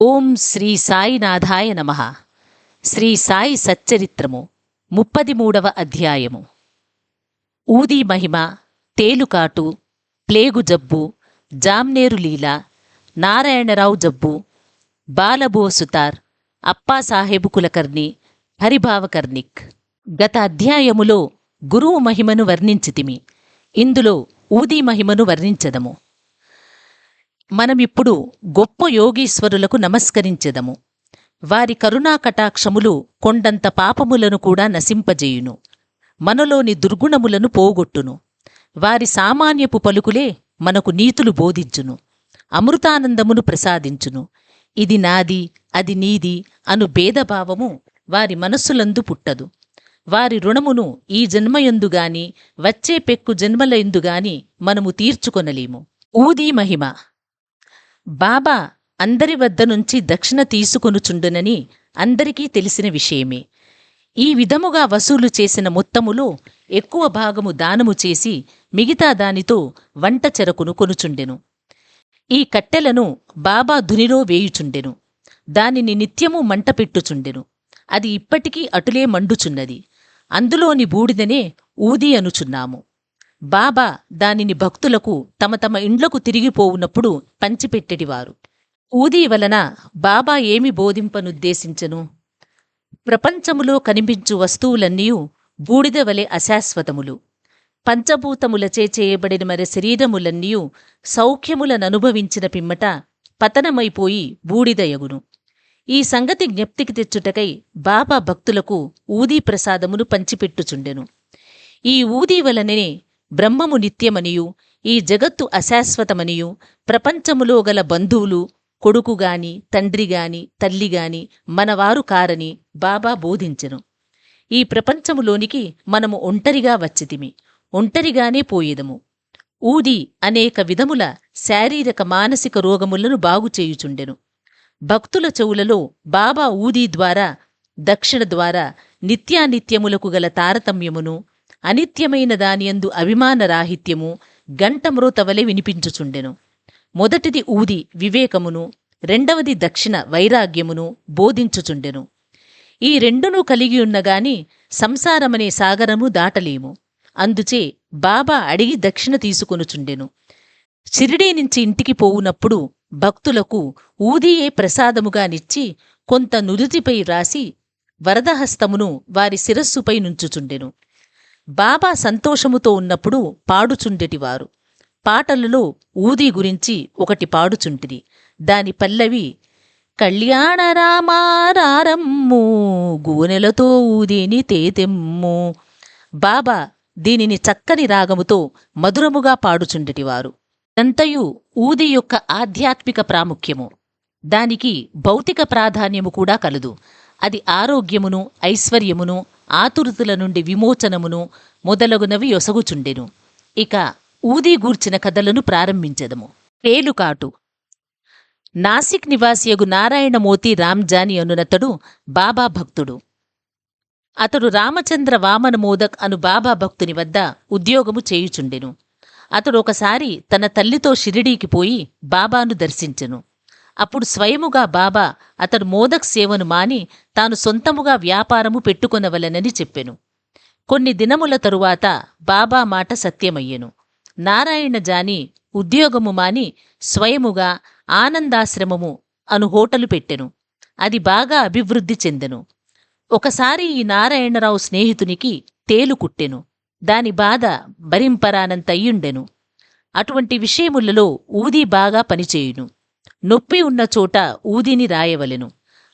ఓం శ్రీ సాయినాథాయ నమః. శ్రీ సాయి సచ్చరిత్రము 33వ అధ్యాయము. ఊదీ మహిమ, తేలుకాటు, ప్లేగు జబ్బు, జామ్నేరు లీల, నారాయణరావు జబ్బు, బాలబోసుతార్, అప్పాసాహెబు కులకర్ణి, హరిభావకర్ణిక్. గత అధ్యాయములో గురువు మహిమను వర్ణించితిమి. ఇందులో ఊదీ మహిమను వర్ణించదము. మనమిప్పుడు గొప్ప యోగీశ్వరులకు నమస్కరించెదము. వారి కరుణా కటాక్షములు కొండంత పాపములను కూడా నశింపజేయును, మనలోని దుర్గుణములను పోగొట్టును. వారి సామాన్యపు పలుకులే మనకు నీతులు బోధించును, అమృతానందమును ప్రసాదించును. ఇది నాది, అది నీది అను భేదభావము వారి మనస్సులందు పుట్టదు. వారి రుణమును ఈ జన్మయందుగాని వచ్చే పెక్కు జన్మలయందుగాని మనము తీర్చుకొనలేము. ఊదీ మహిమ. బాబా అందరి వద్ద నుంచి దక్షిణ తీసుకొనుచుండునని అందరికీ తెలిసిన విషయమే. ఈ విధముగా వసూలు చేసిన మొత్తములో ఎక్కువ భాగము దానము చేసి మిగతా దానితో వంట చెరకును కొనుచుండెను. ఈ కట్టెలను బాబా ధునిలో వేయుచుండెను. దానిని నిత్యము మంట పెట్టుచుండెను. అది ఇప్పటికీ అటులే మండుచున్నది. అందులోని బూడిదనే ఊది అనుచున్నాము. బాబా దానిని భక్తులకు తమ తమ ఇండ్లకు తిరిగిపోవునప్పుడు పంచిపెట్టెడివారు. ఊదీ వలన బాబా ఏమి బోధింపనుద్దేశించెను? ప్రపంచములో కనిపించు వస్తువులన్నీ బూడిద వలె అశాశ్వతములు. పంచభూతములచే చేయబడిన మరి శరీరములన్నీ సౌఖ్యములననుభవించిన పిమ్మట పతనమైపోయి బూడిదయగును. ఈ సంగతి జ్ఞప్తికి తెచ్చుటకై బాబా భక్తులకు ఊదీ ప్రసాదమును పంచిపెట్టుచుండెను. ఈ ఊదీ వలననే బ్రహ్మము నిత్యమనియు, ఈ జగత్తు అశాశ్వతమనియు, ప్రపంచములో గల బంధువులు, కొడుకుగాని తండ్రిగాని తల్లిగాని మనవారు కారని బాబా బోధించెను. ఈ ప్రపంచములోనికి మనము ఒంటరిగా వచ్చితిమి, ఒంటరిగానే పోయేదము. ఊదీ అనేక విధముల శారీరక మానసిక రోగములను బాగుచేయుచుండెను. భక్తుల చెవులలో బాబా ఊదీ ద్వారా, దక్షిణ ద్వారా నిత్యానిత్యములకు గల తారతమ్యమును, అనిత్యమైన దానియందు అభిమానరాహిత్యము గంటమ్రోతవలె వినిపించుచుండెను. మొదటిది ఊది వివేకమును, రెండవది దక్షిణ వైరాగ్యమును బోధించుచుండెను. ఈ రెండునూ కలిగియున్నగాని సంసారమనే సాగరము దాటలేము. అందుచే బాబా అడిగి దక్షిణ తీసుకొనుచుండెను. షిరిడీ నుంచి ఇంటికి పోవునప్పుడు భక్తులకు ఊదియే ప్రసాదముగానిచ్చి కొంత నుదుటిపై రాసి వరదహస్తమును వారి శిరస్సుపై నుంచుచుండెను. బాబా సంతోషముతో ఉన్నప్పుడు పాడుచుండెటివారు. పాటలలో ఊదీ గురించి ఒకటి పాడుచుంటిరి. దాని పల్లవి కళ్యాణ రామారారమ్ము, గూనెలతో ఊదీని తేతెమ్ము. బాబా దీనిని చక్కని రాగముతో మధురముగా పాడుచుండెటివారు. అంతయు ఊదీ యొక్క ఆధ్యాత్మిక ప్రాముఖ్యము. దానికి భౌతిక ప్రాధాన్యము కూడా కలదు. అది ఆరోగ్యమును, ఐశ్వర్యమును, ఆతురతల నుండి విమోచనమును మొదలగునవి యొసగుచుండెను. ఇక ఊదీ గూర్చిన కథలను ప్రారంభించెదము. పేలుకాటు. నాసిక్ నివాసియగు నారాయణమూర్తి రామ్జాని అనునతడు బాబా భక్తుడు. అతడు రామచంద్ర వామన మోదక్ అను బాబా భక్తుని వద్ద ఉద్యోగము చేయుచుండెను. అతడు ఒకసారి తన తల్లితో షిరిడీకి పోయి బాబాను దర్శించెను. అప్పుడు స్వయముగా బాబా అతడు మోదక్ సేవను మాని తాను సొంతముగా వ్యాపారము పెట్టుకొనవలెనని చెప్పెను. కొన్ని దినముల తరువాత బాబా మాట సత్యమయ్యెను. నారాయణ జాని ఉద్యోగము మాని స్వయముగా ఆనందాశ్రమము అను హోటలు పెట్టెను. అది బాగా అభివృద్ధి చెందెను. ఒకసారి ఈ నారాయణరావు స్నేహితునికి తేలు కుట్టెను. దాని బాధ భరింపరానంతయ్యుండెను. అటువంటి విషయములలో ఊదీ బాగా పనిచేయును. నొప్పి ఉన్న చోట ఊదీని రాయవలెను.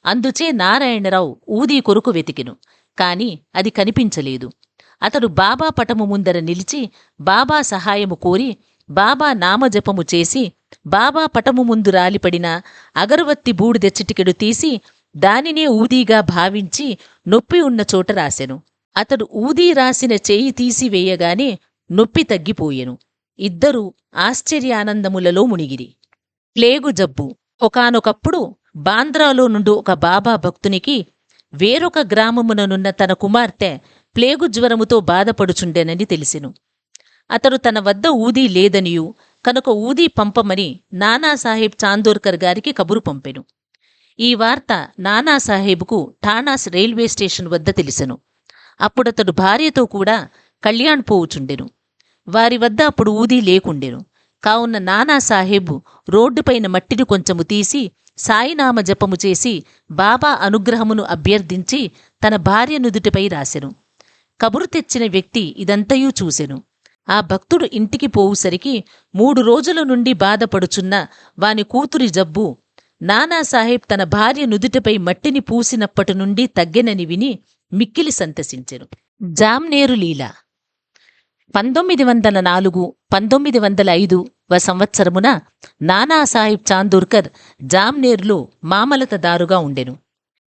అందుచే నారాయణరావు ఊదీ కొరకు వెతికెను. కాని అది కనిపించలేదు. అతడు బాబా పటము ముందర నిలిచి బాబా సహాయము కోరి బాబా నామజపము చేసి బాబా పటము ముందు రాలిపడిన అగరవత్తి బూడిద చిటికెడు తీసి దానినే ఊదీగా భావించి నొప్పి ఉన్న చోట రాసెను. అతడు ఊదీ రాసిన చేయి తీసివేయగానే నొప్పి తగ్గిపోయెను. ఇద్దరూ ఆశ్చర్యానందములలో మునిగిరి. ప్లేగు జబ్బు. ఒకానొకప్పుడు బాంద్రాలో నుండి ఒక బాబా భక్తునికి వేరొక గ్రామముననున్న తన కుమార్తె ప్లేగు జ్వరముతో బాధపడుచుండెనని తెలిసెను. అతడు తన వద్ద ఊదీ లేదనియు కనుక ఊదీ పంపమని నానాసాహెబ్ చాందోర్కర్ గారికి కబురు పంపెను. ఈ వార్త నానాసాహెబుకు ఠాణాస్ రైల్వే స్టేషన్ వద్ద తెలిసెను. అప్పుడతడు భార్యతో కూడా కళ్యాణ్ పోవుచుండెను. వారి వద్ద అప్పుడు ఊదీ లేకుండెను. కావున నానాసాహెబు రోడ్డుపైన మట్టిని కొంచెము తీసి సాయినామ జపము చేసి బాబా అనుగ్రహమును అభ్యర్థించి తన భార్య నుదుటిపై రాసెను. కబురు తెచ్చిన వ్యక్తి ఇదంతయూ చూసెను. ఆ భక్తుడు ఇంటికి పోవుసరికి 3 రోజుల నుండి బాధపడుచున్న వాని కూతురి జబ్బు నానాసాహెబ్ తన భార్య నుదుటిపై మట్టిని పూసినప్పటి నుండి తగ్గెనని విని మిక్కిలి సంతసించెను. జామ్నేరు లీల 1904, 1905 సంవత్సరమున నానాసాహెబ్ చాందోర్కర్ జామ్నేర్లో మామలతదారుగా ఉండెను.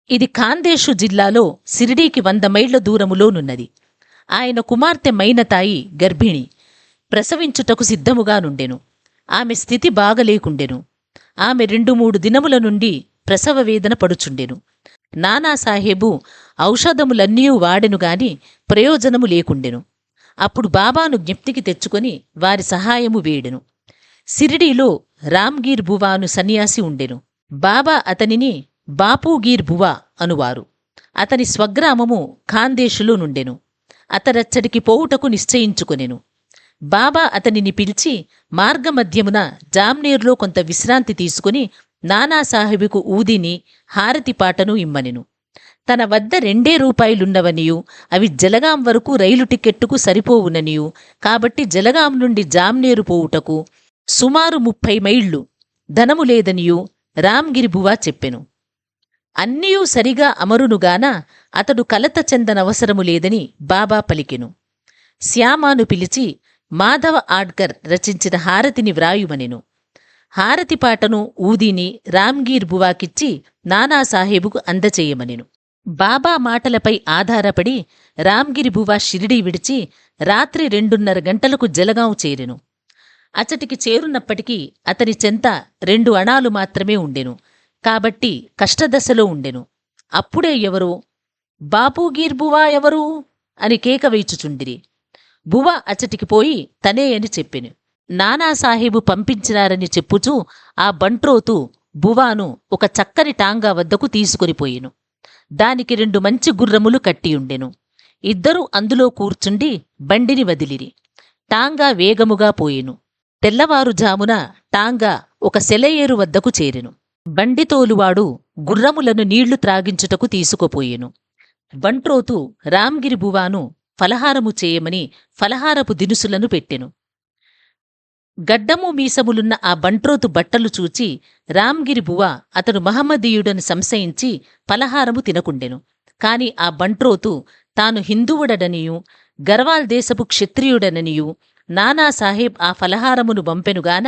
ఇది ఖాందేషు జిల్లాలో సిరిడీకి 100 మైళ్ల దూరములోనున్నది. ఆయన కుమార్తె మైనతాయి గర్భిణి, ప్రసవించుటకు సిద్ధముగానుండెను. ఆమె స్థితి బాగలేకుండెను. ఆమె 2-3 దినముల నుండి ప్రసవ వేదన పడుచుండెను. నానాసాహెబు ఔషధములన్నీ వాడెనుగాని ప్రయోజనము లేకుండెను. అప్పుడు బాబాను జ్ఞప్తికి తెచ్చుకొని వారి సహాయము వేడెను. సిరిడీలో రామ్గీర్ బువాను సన్యాసి ఉండెను. బాబా అతనిని బాపూగీర్ బువా అనువారు. అతని స్వగ్రామము ఖాందేశులో నుండెను. అతరచ్చడికి పోవుటకు నిశ్చయించుకొనెను. బాబా అతనిని పిలిచి మార్గమధ్యమున జామ్నేర్లో కొంత విశ్రాంతి తీసుకుని నానాసాహెబుకు ఊదిని హారతిపాటను ఇమ్మనెను. తన వద్ద 2 రూపాయలున్నవనియు అవి జలగాం వరకు రైలు టికెట్టుకు సరిపోవుననియు కాబట్టి జలగాం నుండి జామ్నేరు పోవుటకు సుమారు 30 మైళ్లు ధనము లేదనియు రామ్గిరిబువా చెప్పెను. అన్నియూ సరిగా అమరునుగాన అతడు కలత చెందనవసరము లేదని బాబా పలికెను. శ్యామాను పిలిచి మాధవ ఆడ్కర్ రచించిన హారతిని వ్రాయుమనెను. హారతిపాటను ఊదిని రామ్గీర్ బువాకిచ్చి నానాసాహెబుకు అందచేయమనెను. బాబా మాటలపై ఆధారపడి రామ్గిరిబువా షిరిడీ విడిచి రాత్రి 2:30 గంటలకు జలగాం చేరెను. అచటికి చేరున్నప్పటికీ అతని చెంత 2 అణాలు మాత్రమే ఉండెను. కాబట్టి కష్టదశలో ఉండెను. అప్పుడే ఎవరో బాపూగీర్ బువా ఎవరు అని కేక వేయుచుచుండిరి. బువా అచటికి పోయి తనే అని చెప్పెను. నానాసాహెబు పంపించినారని చెప్పుచూ ఆ బంట్రోతు బువాను ఒక చక్కని టాంగా వద్దకు తీసుకొనిపోయెను. దానికి 2 మంచి గుర్రములు కట్టియుండెను. ఇద్దరూ అందులో కూర్చుండి బండిని వదిలిరి. టాంగా వేగముగా పోయెను. తెల్లవారుజామున టాంగా ఒక సెలయేరు వద్దకు చేరెను. బండితోలువాడు గుర్రములను నీళ్లు త్రాగించుటకు తీసుకుపోయెను. బంట్రోతు రామ్గిరిబువాను ఫలహారము చేయమని ఫలహారపు దినుసులను పెట్టెను. గడ్డము మీసములున్న ఆ బంట్రోతు బట్టలు చూచి రామ్గిరిబువా అతడు మహమ్మదీయుడని సంశయించి ఫలహారము తినకుండెను. కాని ఆ బంట్రోతు తాను హిందువుడననియు గర్వాల్ దేశపు క్షత్రియుడననియు నానాసాహెబ్ ఆ ఫలహారమును పంపెనుగాన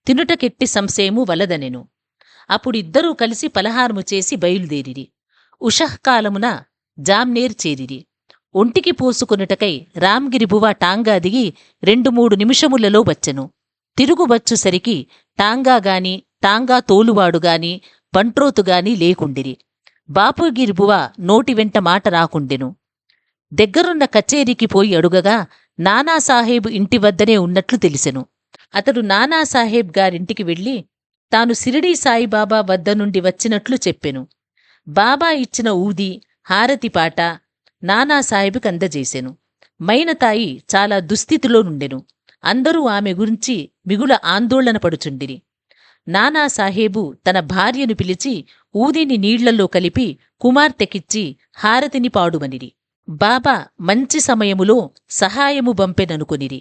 తినుటకెట్టి సంశయము వలదనెను. అప్పుడిద్దరూ కలిసి ఫలహారము చేసి బయలుదేరిరి. ఉషఃకాలమున జామ్నేర్ చేరిరి. ఒంటికి పోసుకొనుటకై రామ్గిరిబువా టాంగా దిగి 2-3 నిమిషములలో వచ్చెను. తిరుగువచ్చుసరికి టాంగాగాని టాంగా తోలువాడుగాని బంట్రోతుగాని లేకుండిరి. బాపూగిరిబువా నోటి వెంట మాట రాకుండెను. దగ్గరున్న కచేరీకి పోయి అడుగగా నానాసాహెబు ఇంటి వద్దనే ఉన్నట్లు తెలిసెను. అతడు నానాసాహెబ్ గారింటికి వెళ్లి తాను సిరిడీ సాయిబాబా వద్ద నుండి వచ్చినట్లు చెప్పెను. బాబా ఇచ్చిన ఊది హారతిపాట నానాసాహెబుకు అందజేసెను. మైనతాయి చాలా దుస్థితిలో నుండెను. అందరూ ఆమె గురించి మిగుల ఆందోళన పడుచుండిరి. నానాసాహెబు తన భార్యను పిలిచి ఊదిని నీళ్లలో కలిపి కుమార్తెకిచ్చి హారతిని పాడుమనిరి. బాబా మంచి సమయములో సహాయము బంపెననుకొనిరి.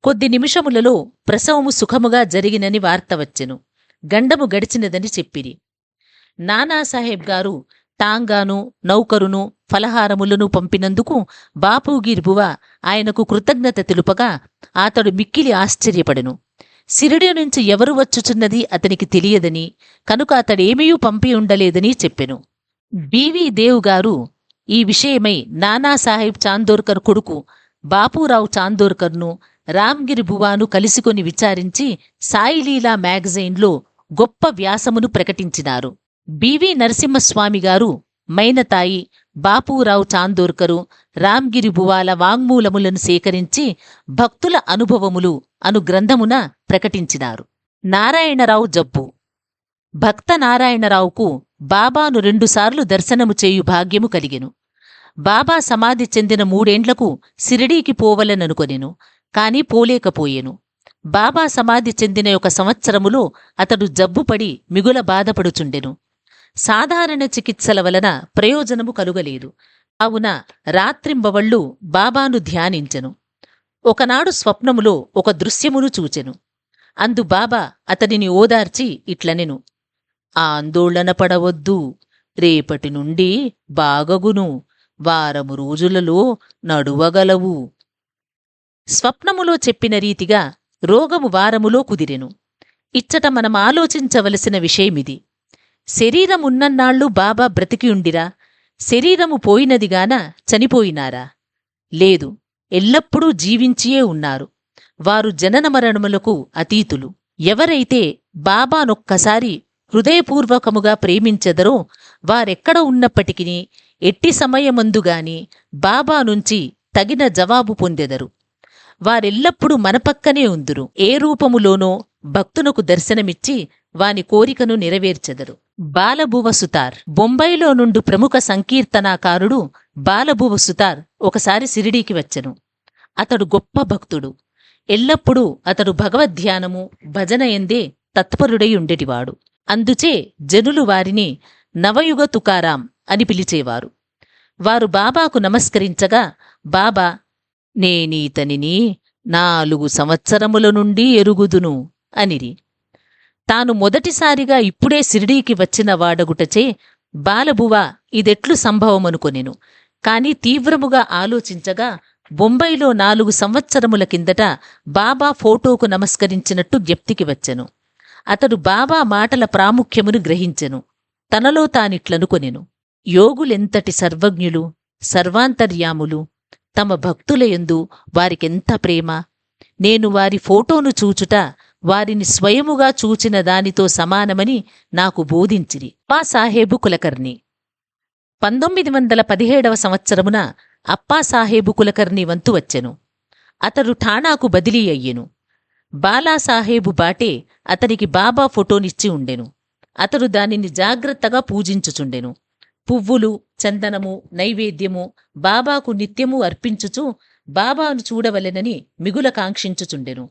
కొద్ది నిమిషములలో ప్రసవము సుఖముగా జరిగినని వార్త వచ్చెను. గండము గడిచినదని చెప్పిరి. నానాసాహెబ్ గారు టాంగాను నౌకరును ఫలహారములను పంపినందుకు బాపూగిర్బువా ఆయనకు కృతజ్ఞత తెలుపగా అతడు మిక్కిలి ఆశ్చర్యపడెను. సిరిడి నుంచి ఎవరు వచ్చుచున్నది అతనికి తెలియదని కనుక అతడేమీ పంపి ఉండలేదని చెప్పెను. బివి దేవ్ గారు ఈ విషయమై నానాసాహెబ్ చాందోర్కర్ కొడుకు బాపూరావు చాందోర్కర్ను రామ్గిరిబువాను కలిసికొని విచారించి సాయిలీలా మ్యాగజైన్లో గొప్ప వ్యాసమును ప్రకటించినారు. బివి నరసింహస్వామి గారు మైనతాయి బాపూరావు చాందోర్కరు రామ్గిరిబువాల వాంగ్మూలములను సేకరించి భక్తుల అనుభవములు అను గ్రంథమున ప్రకటించినారు. నారాయణరావు జబ్బు. భక్త నారాయణరావుకు బాబాను 2 సార్లు దర్శనము చేయు భాగ్యము కలిగెను. బాబా సమాధి చెందిన 3 ఏండ్లకు సిరిడీకి పోవలననుకొనెను. కాని పోలేకపోయెను. బాబా సమాధి చెందిన 1 సంవత్సరములో అతడు జబ్బుపడి మిగుల బాధపడుచుండెను. సాధారణ చికిత్సల వలన ప్రయోజనము కలుగలేదు. కావున రాత్రింబవళ్ళు బాబాను ధ్యానించెను. ఒకనాడు స్వప్నములో ఒక దృశ్యమును చూచెను. అందు బాబా అతడిని ఓదార్చి ఇట్లనెను: ఆందోళన పడవద్దు, రేపటి నుండి బాగగును, వారము రోజులలో నడువగలవు. స్వప్నములో చెప్పిన రీతిగా రోగము వారములో కుదిరెను. ఇచ్చట మనం ఆలోచించవలసిన విషయమిది. శరీరమున్నన్నాళ్ళు బాబా బ్రతికియుండిరా? శరీరము పోయినదిగాన చనిపోయినారా? లేదు, ఎల్లప్పుడూ జీవించియే ఉన్నారు. వారు జనన మరణములకు అతీతులు. ఎవరైతే బాబానొక్కసారి హృదయపూర్వకముగా ప్రేమించెదరో వారెక్కడ ఉన్నప్పటికీ ఎట్టి సమయమందుగాని బాబా నుంచి తగిన జవాబు పొందెదరు. వారెల్లప్పుడూ మనపక్కనే ఉందురు. ఏ రూపములోనో భక్తునకు దర్శనమిచ్చి వాని కోరికను నెరవేర్చెదరు. బాలభువ సుతార్. బొంబాయిలో నుండి ప్రముఖ సంకీర్తనాకారుడు బాలభువ సుతార్ ఒకసారి సిరిడీకి వచ్చెను. అతడు గొప్ప భక్తుడు. ఎల్లప్పుడూ అతడు భగవద్ధ్యానము, భజన ఎందే తత్పరుడై ఉండేటివాడు. అందుచే జనులు వారిని నవయుగ తుకారాం అని పిలిచేవారు. వారు బాబాకు నమస్కరించగా బాబా, నేనీతనిని 4 సంవత్సరముల నుండి ఎరుగుదును అనిరి. తాను మొదటిసారిగా ఇప్పుడే సిరిడీకి వచ్చిన వాడగుటచే బాలబువ ఇదెట్లు సంభవమనుకొనెను. కాని తీవ్రముగా ఆలోచించగా బొంబాయిలో 4 సంవత్సరముల కిందట బాబా ఫోటోకు నమస్కరించినట్టు జ్ఞప్తికి వచ్చెను. అతడు బాబా మాటల ప్రాముఖ్యమును గ్రహించెను. తనలో తానిట్లనుకొనెను: యోగులెంతటి సర్వజ్ఞులు, సర్వాంతర్యాములు! తమ భక్తులయందు వారికెంత ప్రేమ! నేను వారి ఫోటోను చూచుట వారిని స్వయముగా చూచిన దానితో సమానమని నాకు బోధించిరి. అప్పాసాహేబు కులకర్ణి. 1917వ సంవత్సరమున అప్పాసాహేబు కులకర్ణి వంతు వచ్చెను. అతడు ఠాణాకు బదిలీ అయ్యెను. బాలాసాహేబు బాటే అతనికి బాబా ఫోటోనిచ్చి ఉండెను. అతడు దానిని జాగ్రత్తగా పూజించుచుండెను. పువ్వులు, చందనము, నైవేద్యము బాబాకు నిత్యము అర్పించుచు బాబాను చూడవలెనని మిగుల కాంక్షించుచుండెను.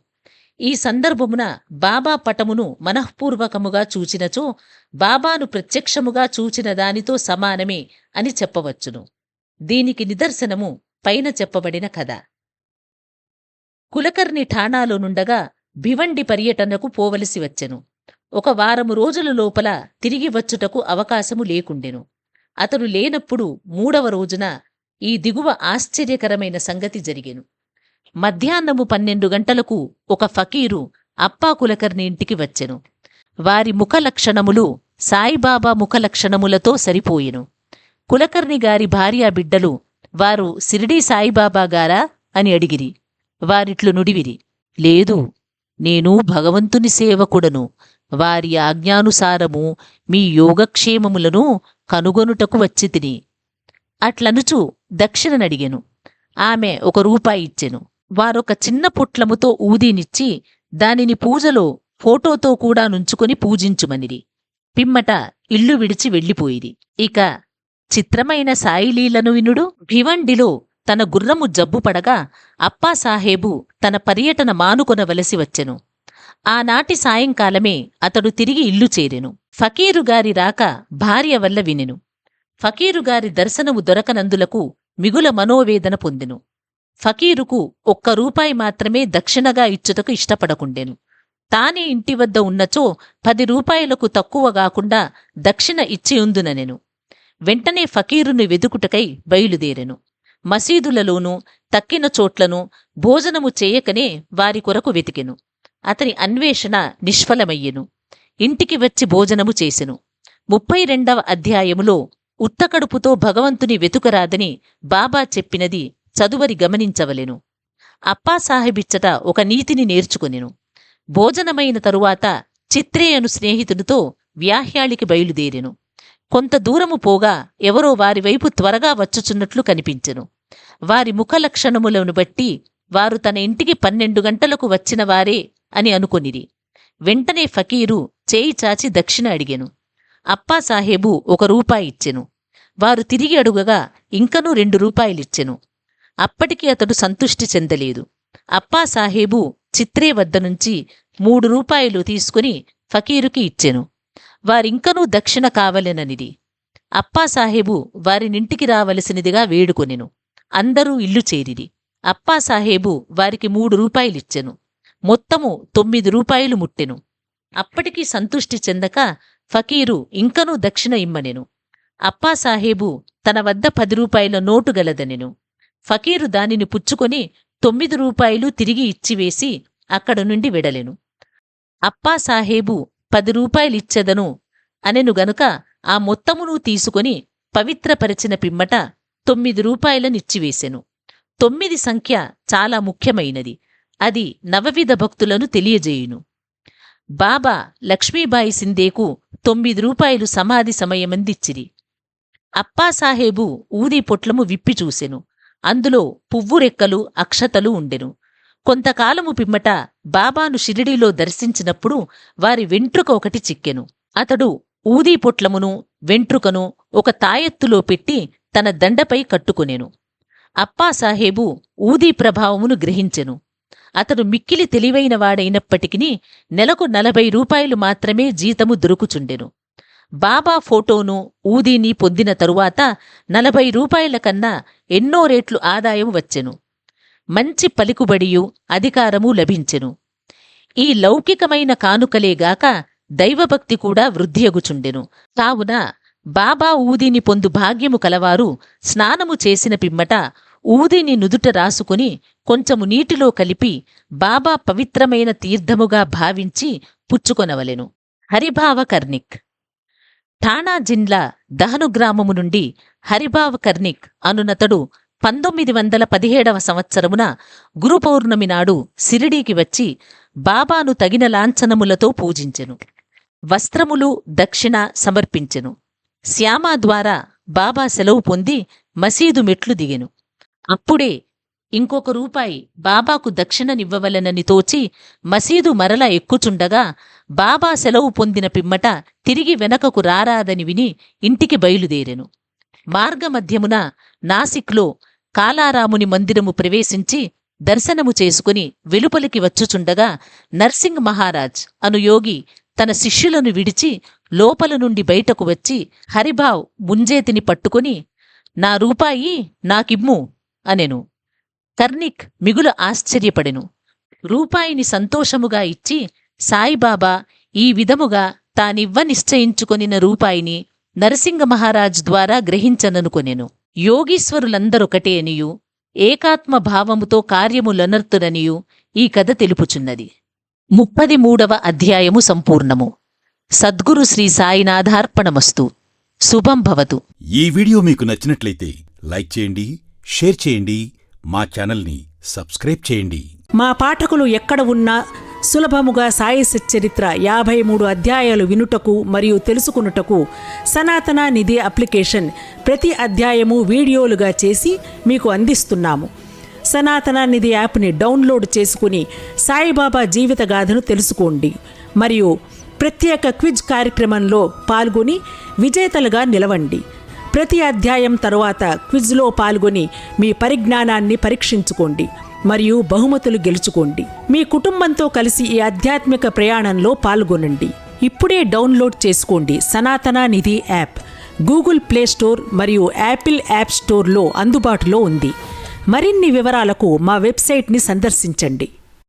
ఈ సందర్భమున బాబా పటమును మనఃపూర్వకముగా చూచినచో బాబాను ప్రత్యక్షముగా చూచిన దానితో సమానమే అని చెప్పవచ్చును. దీనికి నిదర్శనము పైన చెప్పబడిన కథ. కులకర్ణి ఠాణాలో నుండగా భివండి పర్యటనకు పోవలసి వచ్చెను. 1 వారము రోజుల లోపల తిరిగి వచ్చుటకు అవకాశము లేకుండెను. అతడు లేనప్పుడు 3వ రోజున ఈ దిగువ ఆశ్చర్యకరమైన సంగతి జరిగెను. మధ్యాహ్నము 12 గంటలకు ఒక ఫకీరు అప్పా కులకర్ణి ఇంటికి వచ్చెను. వారి ముఖలక్షణములు సాయిబాబా ముఖలక్షణములతో సరిపోయెను. కులకర్ణి గారి భార్యా బిడ్డలు వారు సిరిడీ సాయిబాబా గారా అని అడిగిరి. వారిట్లు నుడివిరి: లేదు, నేను భగవంతుని సేవకుడను. వారి ఆజ్ఞానుసారము మీ యోగక్షేమములను కనుగొనుటకు వచ్చితిని. అట్లనుచు దక్షిణనడిగెను. ఆమె 1 రూపాయి ఇచ్చెను. వారొక చిన్న పుట్లముతో ఊదీనిచ్చి దానిని పూజలో ఫోటోతో కూడా నుంచుకొని పూజించుమనిరి. పిమ్మట ఇల్లు విడిచి వెళ్ళిపోయిరి. ఇక చిత్రమైన సాయిలీలను వినుడు. భివండిలో తన గుర్రము జబ్బుపడగా అప్పాసాహేబు తన పర్యటన మానుకొనవలసి వచ్చెను. ఆనాటి సాయంకాలమే అతడు తిరిగి ఇల్లు చేరెను. ఫకీరుగారి రాక భార్య వల్ల వినెను. ఫకీరుగారి దర్శనము దొరకనందులకు మిగుల మనోవేదన పొందెను. ఫకీరుకు 1 రూపాయి మాత్రమే దక్షిణగా ఇచ్చుటకు ఇష్టపడకుండెను. తానే ఇంటి వద్ద ఉన్నచో 10 రూపాయలకు తక్కువగాకుండా దక్షిణ ఇచ్చియుందుననెను. వెంటనే ఫకీరును వెదుకుటకై బయలుదేరెను. మసీదులలోనూ తక్కిన చోట్లను భోజనము చేయకనే వారి కొరకు వెతికెను. అతని అన్వేషణ నిష్ఫలమయ్యెను. ఇంటికి వచ్చి భోజనము చేసెను. 32వ అధ్యాయములో ఉత్తకడుపుతో భగవంతుని వెతుకరాదని బాబా చెప్పినది చదువరి గమనించవలెను. అప్పాసాహెబిచ్చట ఒక నీతిని నేర్చుకొనెను. భోజనమైన తరువాత చిత్రే అను స్నేహితునితో వ్యాహ్యాళికి బయలుదేరెను. కొంత దూరము పోగా ఎవరో వారివైపు త్వరగా వచ్చుచున్నట్లు కనిపించెను. వారి ముఖలక్షణములను బట్టి వారు తన ఇంటికి 12 గంటలకు వచ్చిన వారే అని అనుకొనిరి. వెంటనే ఫకీరు చేయి చాచి దక్షిణ అడిగెను. అప్పాసాహేబు 1 రూపాయి ఇచ్చెను. వారు తిరిగి అడుగగా ఇంకనూ 2 రూపాయలిచ్చెను. అప్పటికి అతడు సంతుష్టి చెందలేదు. అప్పాసాహేబు చిత్రే వద్ద నుంచి 3 రూపాయలు తీసుకుని ఫకీరుకి ఇచ్చెను. వారింకనూ దక్షిణ కావలెననిది. అప్పాసాహేబు వారినింటికి రావలసినదిగా వేడుకొనెను. అందరూ ఇల్లు చేరిరి. అప్పాసాహేబు వారికి 3 రూపాయలిచ్చెను. మొత్తము 9 రూపాయలు ముట్టెను. అప్పటికి సంతుష్టి చెందక ఫకీరు ఇంకనూ దక్షిణ ఇమ్మనెను. అప్పాసాహేబు తన వద్ద 10 రూపాయల నోటు గలదనెను. ఫకీరు దానిని పుచ్చుకొని 9 రూపాయలు తిరిగి ఇచ్చివేసి అక్కడ నుండి వెడలెను. అప్పాసాహేబు 10 రూపాయలిచ్చెదను అనెను గనుక ఆ మొత్తమును తీసుకొని పవిత్రపరచిన పిమ్మట 9 రూపాయలనిచ్చివేశెను. 9 సంఖ్య చాలా ముఖ్యమైనది. అది నవవిధ భక్తులను తెలియజేయును. బాబా లక్ష్మీబాయి సిందేకు 9 రూపాయలు సమాధి సమయమందిచ్చిరి. అప్పాసాహేబు ఊదీ పొట్లము విప్పి చూసెను. అందులో పువ్వురెక్కలు, అక్షతలు ఉండెను. కొంతకాలము పిమ్మట బాబాను షిరిడీలో దర్శించినప్పుడు వారి వెంట్రుక ఒకటి చిక్కెను. అతడు ఊదీ పొట్లమును వెంట్రుకను ఒక తాయెత్తులో పెట్టి తన దండపై కట్టుకొనెను. అప్పాసాహేబు ఊదీ ప్రభావమును గ్రహించెను. అతడు మిక్కిలి తెలివైనవాడైనప్పటికీ నెలకు 40 రూపాయలు మాత్రమే జీతము దొరుకుచుండెను. బాబా ఫోటోను ఊదీని పొందిన తరువాత 40 రూపాయల కన్నా ఎన్నో రేట్లు ఆదాయం వచ్చెను. మంచి పలుకుబడియు అధికారము లభించెను. ఈ లౌకికమైన కానుకలేగాక దైవభక్తి కూడా వృద్ధియగుచుండెను. కావున బాబా ఊదీని పొందు భాగ్యము కలవారు స్నానము చేసిన పిమ్మట ఊదీని నుదుట రాసుకుని కొంచెము నీటిలో కలిపి బాబా పవిత్రమైన తీర్థముగా భావించి పుచ్చుకొనవలెను. హరిభావ కర్ణిక్. ఠాణా జిల్లా దహను గ్రామము నుండి హరిభావ కర్ణిక్ అనునతడు 1917 సంవత్సరమున గురుపౌర్ణమి నాడు సిరిడీకి వచ్చి బాబాను తగిన లాంఛనములతో పూజించెను. వస్త్రములు దక్షిణ సమర్పించెను. శ్యామా ద్వారా బాబా సెలవు పొంది మసీదు మెట్లు దిగెను. అప్పుడే ఇంకొక రూపాయి బాబాకు దక్షిణనివ్వవలెనని తోచి మసీదు మరల ఎక్కుచుండగా బాబా సెలవు పొందిన పిమ్మట తిరిగి వెనకకు రారాదని విని ఇంటికి బయలుదేరెను. మార్గమధ్యమున నాసిక్లో కాలారాముని మందిరము ప్రవేశించి దర్శనము చేసుకుని వెలుపలికి వచ్చుచుండగా నర్సింగ్ మహారాజ్ అను యోగి తన శిష్యులను విడిచి లోపల నుండి బయటకు వచ్చి హరిభావ్ ముంజేతిని పట్టుకుని "నా రూపాయి నాకిమ్ము" అనెను. కర్ణిక్ మిగుల ఆశ్చర్యపడెను. రూపాయిని సంతోషముగా ఇచ్చి సాయిబాబా ఈ విధముగా తానివ్వ నిశ్చయించుకొనిన రూపాయిని నరసింగ మహారాజ్ ద్వారా గ్రహించననుకొనెను. యోగీశ్వరులందరొకటే అనియు ఏకాత్మ భావముతో కార్యములనర్తుననియు ఈ కథ తెలుపుచున్నది. 33వ అధ్యాయము సంపూర్ణము. సద్గురు శ్రీ సాయినాథార్పణమస్తు. శుభం భవతు. ఈ వీడియో మీకు నచ్చినట్లయితే లైక్ చేయండి, షేర్ చేయండి, మా ఛానల్ని సబ్స్క్రైబ్ చేయండి. మా పాఠకులు ఎక్కడ ఉన్నా సులభముగా సాయి సచ్చరిత్ర 53 అధ్యాయాలు వినుటకు మరియు తెలుసుకునుటకు సనాతన నిధి అప్లికేషన్ ప్రతి అధ్యాయము వీడియోలుగా చేసి మీకు అందిస్తున్నాము. సనాతన నిధి యాప్ని డౌన్లోడ్ చేసుకుని సాయిబాబా జీవితగాథను తెలుసుకోండి మరియు ప్రత్యేక క్విజ్ కార్యక్రమంలో పాల్గొని విజేతలుగా నిలవండి. ప్రతి అధ్యాయం తరువాత క్విజ్లో పాల్గొని మీ పరిజ్ఞానాన్ని పరీక్షించుకోండి మరియు బహుమతులు గెలుచుకోండి. మీ కుటుంబంతో కలిసి ఈ ఆధ్యాత్మిక ప్రయాణంలో పాల్గొనండి. ఇప్పుడే డౌన్లోడ్ చేసుకోండి సనాతన నిధి యాప్. గూగుల్ ప్లే స్టోర్ మరియు యాపిల్ యాప్ స్టోర్లో అందుబాటులో ఉంది. మరిన్ని వివరాలకు మా వెబ్సైట్ని సందర్శించండి.